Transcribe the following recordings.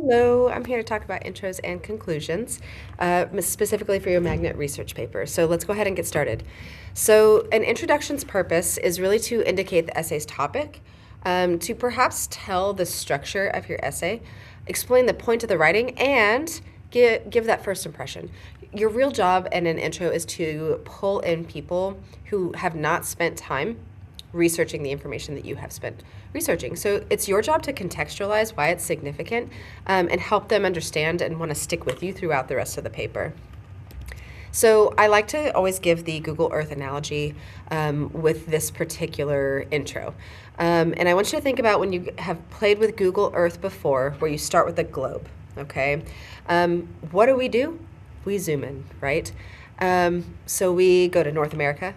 Hello, I'm here to talk about intros and conclusions, specifically for your magnet research paper. So let's go ahead and get started. So an introduction's purpose is really to indicate the essay's topic, to perhaps tell the structure of your essay, explain the point of the writing, and give that first impression. Your real job in an intro is to pull in people who have not spent time researching the information that you have spent researching. So it's your job to contextualize why it's significant and help them understand and want to stick with you throughout the rest of the paper. So I like to always give the Google Earth analogy with this particular intro. And I want you to think about when you have played with Google Earth before, where you start with a globe, okay? What do? We zoom in, right? So we go to North America,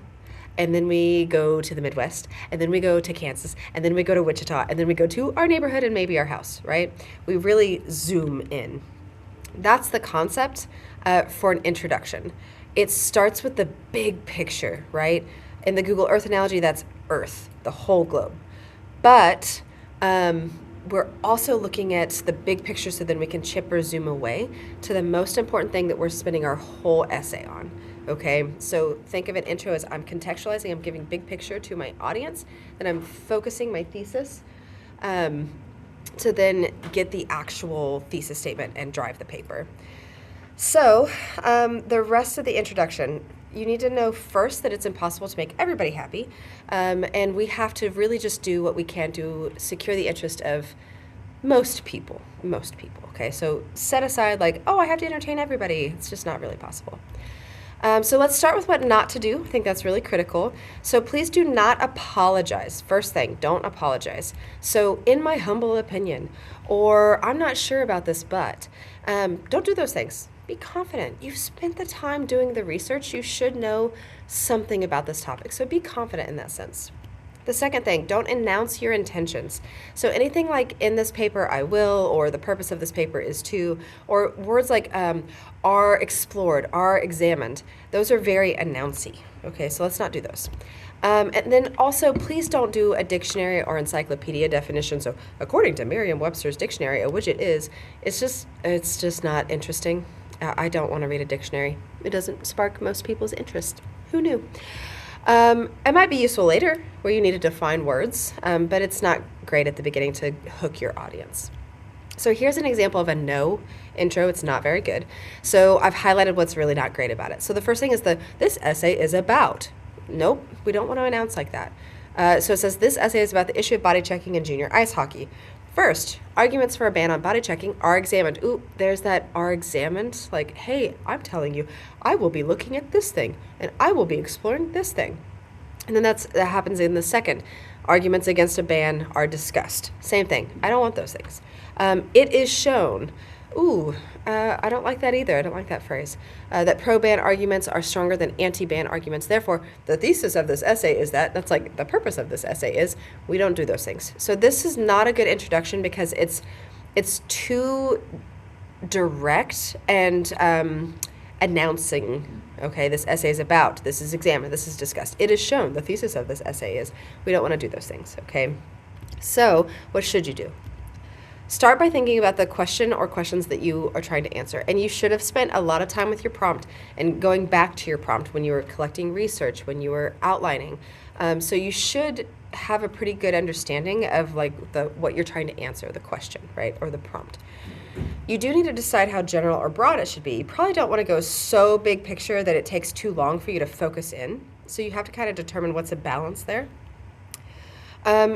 and then we go to the Midwest, and then we go to Kansas, and then we go to Wichita, and then we go to our neighborhood and maybe our house, right? We really zoom in. That's the concept for an introduction. It starts with the big picture, right? In the Google Earth analogy, that's Earth, the whole globe. But we're also looking at the big picture so then we can chip or zoom away to the most important thing that we're spending our whole essay on. Okay, so think of an intro as I'm contextualizing, I'm giving big picture to my audience, then I'm focusing my thesis to then get the actual thesis statement and drive the paper. So the rest of the introduction, you need to know first that it's impossible to make everybody happy, and we have to really just do what we can to secure the interest of most people, okay? So set aside like, oh, I have to entertain everybody. It's just not really possible. So let's start with what not to do. I think that's really critical. So please do not apologize. First thing, don't apologize. So in my humble opinion, or I'm not sure about this, but don't do those things. Be confident. You've spent the time doing the research. You should know something about this topic. So be confident in that sense. The second thing, don't announce your intentions. So anything like in this paper I will, or the purpose of this paper is to, or words like are explored, are examined, those are very announcy. Okay, so let's not do those. And then also, please don't do a dictionary or encyclopedia definition. So according to Merriam-Webster's dictionary, a widget is, it's just not interesting. I don't want to read a dictionary. It doesn't spark most people's interest. Who knew? It might be useful later where you need to define words, but it's not great at the beginning to hook your audience. So here's an example of a no intro. It's not very good. So I've highlighted what's really not great about it. So the first thing is this essay is about. Nope, we don't want to announce like that. So it says this essay is about the issue of body checking in junior ice hockey. First, arguments for a ban on body checking are examined. Ooh, there's that are examined. Like, hey, I'm telling you, I will be looking at this thing, and I will be exploring this thing. And then that happens in the second. Arguments against a ban are discussed. Same thing. I don't want those things. It is shown. Ooh, I don't like that either. I don't like that phrase. That pro-ban arguments are stronger than anti-ban arguments. Therefore, the thesis of this essay is that's like the purpose of this essay is we don't do those things. So this is not a good introduction because it's too direct and announcing. Okay, this essay is about, this is examined, this is discussed. It is shown, the thesis of this essay is we don't want to do those things. Okay, so what should you do? Start by thinking about the question or questions that you are trying to answer. And you should have spent a lot of time with your prompt and going back to your prompt when you were collecting research, when you were outlining. So you should have a pretty good understanding of like what you're trying to answer, the question, right, or the prompt. You do need to decide how general or broad it should be. You probably don't want to go so big picture that it takes too long for you to focus in. So you have to kind of determine what's a balance there.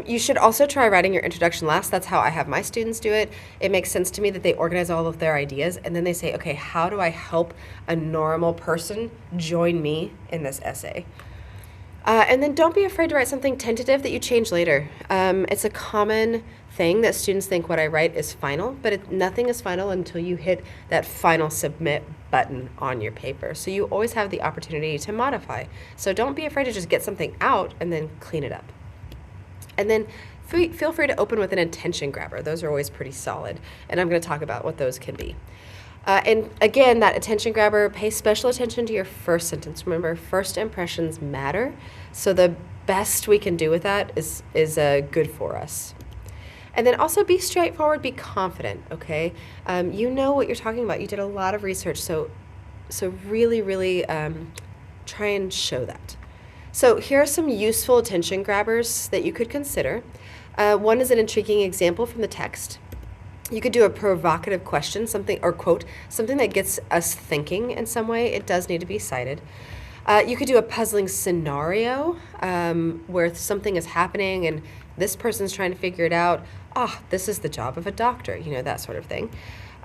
You should also try writing your introduction last. That's how I have my students do it. It makes sense to me that they organize all of their ideas and then they say, okay, how do I help a normal person join me in this essay? And then don't be afraid to write something tentative that you change later. It's a common thing that students think what I write is final, but nothing is final until you hit that final submit button on your paper. So you always have the opportunity to modify. So don't be afraid to just get something out and then clean it up. And then feel free to open with an intention grabber. Those are always pretty solid, and I'm going to talk about what those can be. And again, that attention grabber, pay special attention to your first sentence. Remember, first impressions matter, so the best we can do with that is good for us. And then also be straightforward, be confident, okay? You know what you're talking about. You did a lot of research, so really, really try and show that. So here are some useful attention grabbers that you could consider. One is an intriguing example from the text. You could do a provocative question, something or quote, something that gets us thinking in some way. It does need to be cited. You could do a puzzling scenario where something is happening and this person's trying to figure it out. This is the job of a doctor, that sort of thing.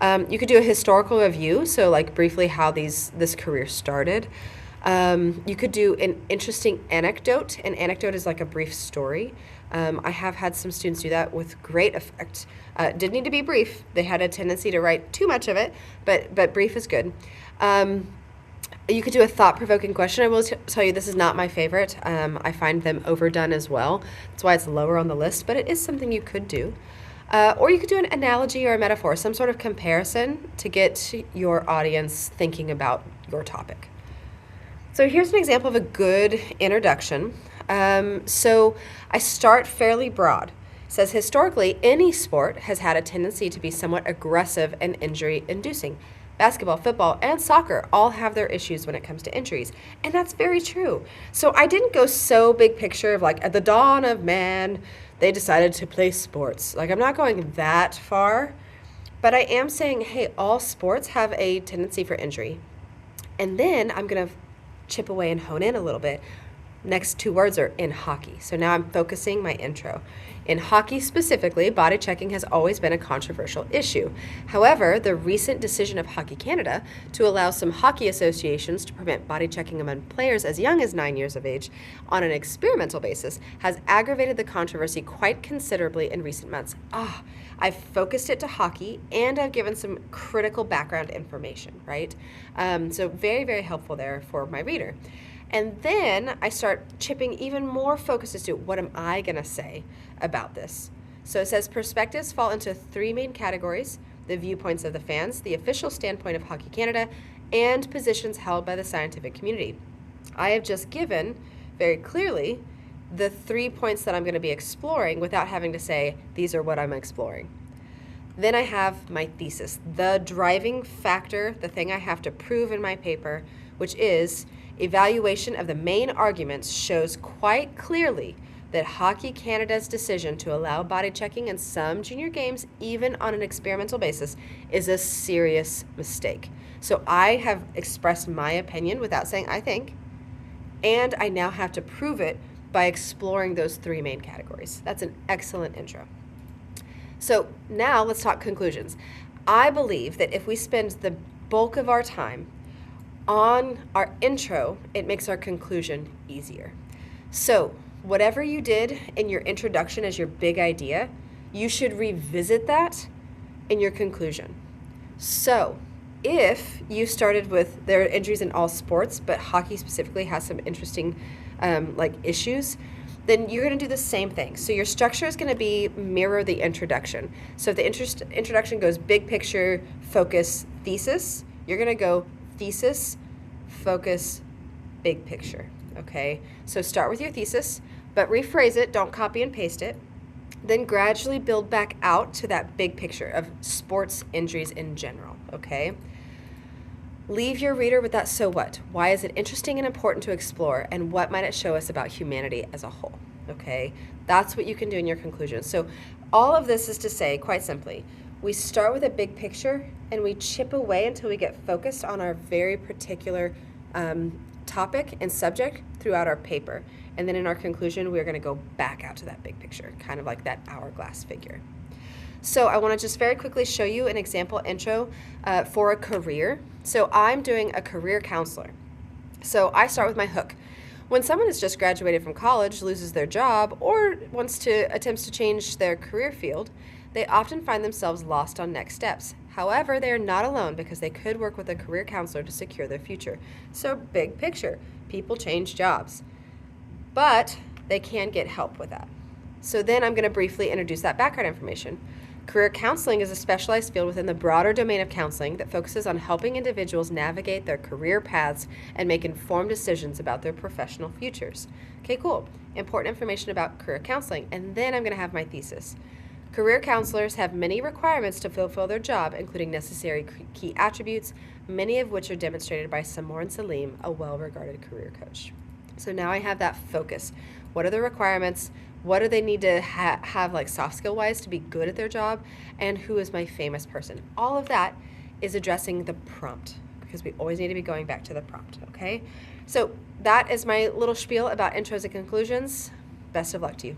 You could do a historical review, so like briefly how this career started. You could do an interesting anecdote. An anecdote is like a brief story. I have had some students do that with great effect. Didn't need to be brief. They had a tendency to write too much of it, but brief is good. You could do a thought-provoking question. I will tell you this is not my favorite. I find them overdone as well. That's why it's lower on the list, but it is something you could do. Or you could do an analogy or a metaphor, some sort of comparison to get your audience thinking about your topic. So here's an example of a good introduction. So I start fairly broad. It says, historically, any sport has had a tendency to be somewhat aggressive and injury-inducing. Basketball, football, and soccer all have their issues when it comes to injuries. And that's very true. So I didn't go so big picture of like, at the dawn of man, they decided to play sports. Like, I'm not going that far, but I am saying, hey, all sports have a tendency for injury. And then I'm going to chip away and hone in a little bit. Next two words are in hockey. So now I'm focusing my intro. In hockey specifically, body checking has always been a controversial issue. However, the recent decision of Hockey Canada to allow some hockey associations to permit body checking among players as young as 9 years of age on an experimental basis has aggravated the controversy quite considerably in recent months. I've focused it to hockey and I've given some critical background information, right? So very, very helpful there for my reader. And then I start chipping even more focus as to what am I going to say about this. So it says perspectives fall into three main categories: the viewpoints of the fans, the official standpoint of Hockey Canada, and positions held by the scientific community. I have just given very clearly the 3 points that I'm going to be exploring without having to say, these are what I'm exploring. Then I have my thesis, the driving factor, the thing I have to prove in my paper, which is evaluation of the main arguments shows quite clearly that Hockey Canada's decision to allow body checking in some junior games, even on an experimental basis, is a serious mistake. So I have expressed my opinion without saying I think, and I now have to prove it by exploring those three main categories. That's an excellent intro. So now let's talk conclusions. I believe that if we spend the bulk of our time on our intro, it makes our conclusion easier. So whatever you did in your introduction as your big idea, you should revisit that in your conclusion. So if you started with there are injuries in all sports, but hockey specifically has some interesting issues, then you're going to do the same thing. So your structure is going to be mirror the introduction. So if the introduction goes big picture, focus, thesis, you're going to go thesis, focus, big picture, okay? So start with your thesis, but rephrase it, don't copy and paste it. Then gradually build back out to that big picture of sports injuries in general, okay? Leave your reader with that so what? Why is it interesting and important to explore, and what might it show us about humanity as a whole, okay? That's what you can do in your conclusion. So all of this is to say, quite simply, we start with a big picture and we chip away until we get focused on our very particular topic and subject throughout our paper. And then in our conclusion, we're going to go back out to that big picture, kind of like that hourglass figure. So I want to just very quickly show you an example intro for a career. So I'm doing a career counselor. So I start with my hook. When someone has just graduated from college, loses their job, or attempts to change their career field, they often find themselves lost on next steps. However, they are not alone because they could work with a career counselor to secure their future. So big picture, people change jobs, but they can get help with that. So then I'm going to briefly introduce that background information. Career counseling is a specialized field within the broader domain of counseling that focuses on helping individuals navigate their career paths and make informed decisions about their professional futures. Okay, cool. Important information about career counseling. And then I'm going to have my thesis. Career counselors have many requirements to fulfill their job, including necessary key attributes, many of which are demonstrated by Samor and Salim, a well-regarded career coach. So now I have that focus. What are the requirements? What do they need to have like soft skill wise to be good at their job? And who is my famous person? All of that is addressing the prompt, because we always need to be going back to the prompt, okay? So that is my little spiel about intros and conclusions. Best of luck to you.